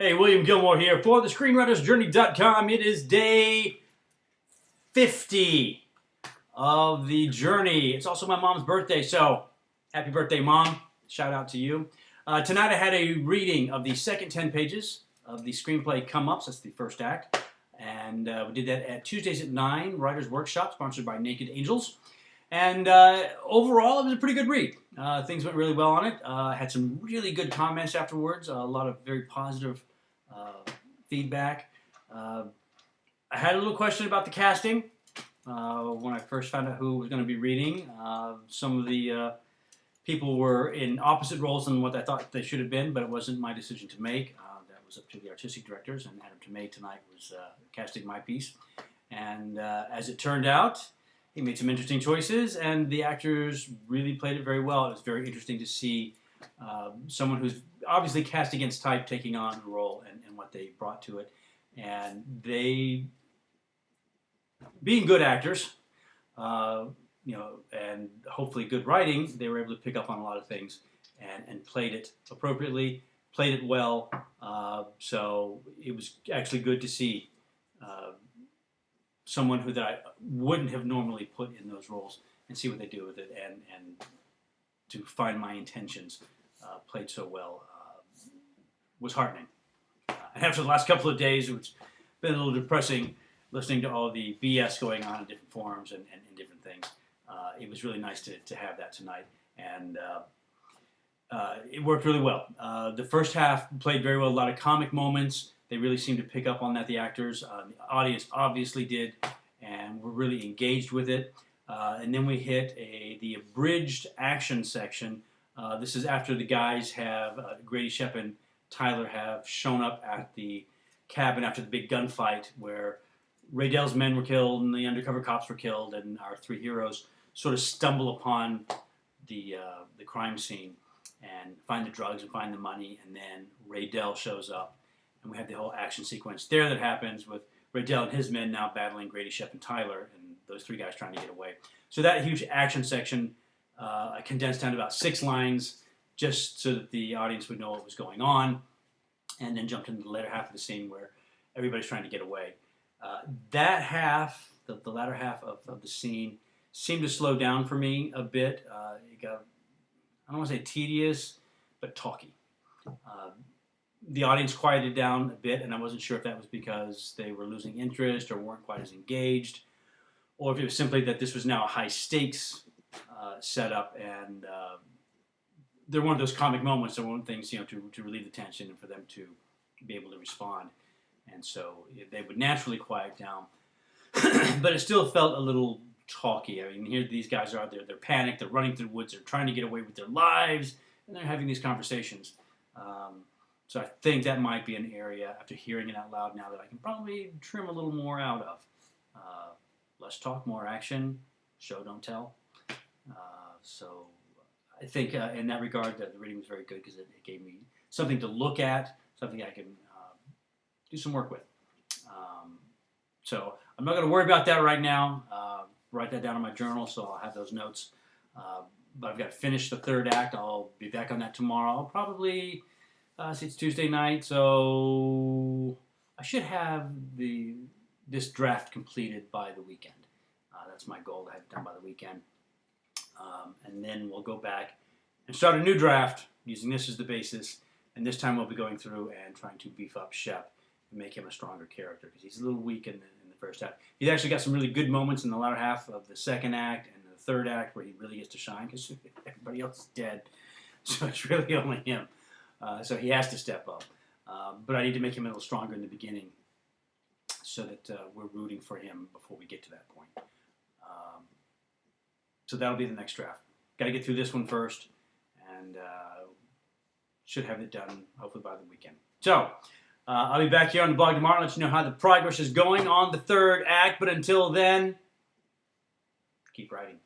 Hey, William Gilmore here for the ScreenwritersJourney.com. It is day 50 of the journey. It's also my mom's birthday, so happy birthday, Mom. Shout out to you. Tonight I had a reading of the second 10 pages of the screenplay Come Ups. That's the first act. And we did that at Tuesdays at 9, Writers Workshop, sponsored by Naked Angels. And overall, it was a pretty good read. Things went really well on it. I had some really good comments afterwards, a lot of very positive feedback. I had a little question about the casting when I first found out who was going to be reading. Some of the people were in opposite roles than what I thought they should have been, but it wasn't my decision to make. That was up to the artistic directors, and Adam Tomei tonight was casting my piece. And as it turned out, he made some interesting choices, and the actors really played it very well. It was very interesting to see someone who's obviously cast against type taking on the role and what they brought to it. And they, being good actors, and hopefully good writing, they were able to pick up on a lot of things and played it appropriately, played it well. So it was actually good to see someone who that I wouldn't have normally put in those roles and see what they do with it, and to find my intentions played so well was heartening. And after the last couple of days, it's been a little depressing listening to all the BS going on in different forums and different things. It was really nice to have that tonight, and it worked really well. The first half played very well, a lot of comic moments. They really seemed to pick up on that, the actors. The audience obviously did, and were really engaged with it. And then we hit the abridged action section. This is after the guys have, Grady Shep and Tyler have shown up at the cabin after the big gunfight where Raydell's men were killed and the undercover cops were killed, and our three heroes sort of stumble upon the crime scene and find the drugs and find the money, and then Raydell shows up. And we have the whole action sequence there that happens with Raydell and his men now battling Grady Shep and Tyler, and those three guys trying to get away. So that huge action section I condensed down to about 6 lines just so that the audience would know what was going on, and then jumped into the later half of the scene where everybody's trying to get away. That half, the latter half of the scene, seemed to slow down for me a bit. It got, I don't want to say tedious, but talky. The audience quieted down a bit, and I wasn't sure if that was because they were losing interest or weren't quite as engaged, or if it was simply that this was now a high-stakes setup, and they're one of those comic moments, or one of the things, to relieve the tension and for them to be able to respond. And so they would naturally quiet down, but it still felt a little talky. I mean, here these guys are, they're panicked, they're running through the woods, they're trying to get away with their lives, and they're having these conversations. So I think that might be an area, after hearing it out loud now, that I can probably trim a little more out of. Less talk, more action, show, don't tell. So I think in that regard, the reading was very good because it gave me something to look at, something I can do some work with. So I'm not going to worry about that right now. Write that down in my journal, so I'll have those notes. But I've got to finish the third act. I'll be back on that tomorrow. I'll probably, see, it's Tuesday night, so I should have this draft completed by the weekend. That's my goal, to have it done by the weekend. And then we'll go back and start a new draft using this as the basis. And this time we'll be going through and trying to beef up Shep and make him a stronger character, because he's a little weak in the first half. He's actually got some really good moments in the latter half of the second act and the third act where he really gets to shine, because everybody else is dead. So it's really only him. So he has to step up. But I need to make him a little stronger in the beginning so that we're rooting for him before we get to that point. So that'll be the next draft. Got to get through this one first, and should have it done hopefully by the weekend. So I'll be back here on the blog tomorrow and let you know how the progress is going on the third act. But until then, keep writing.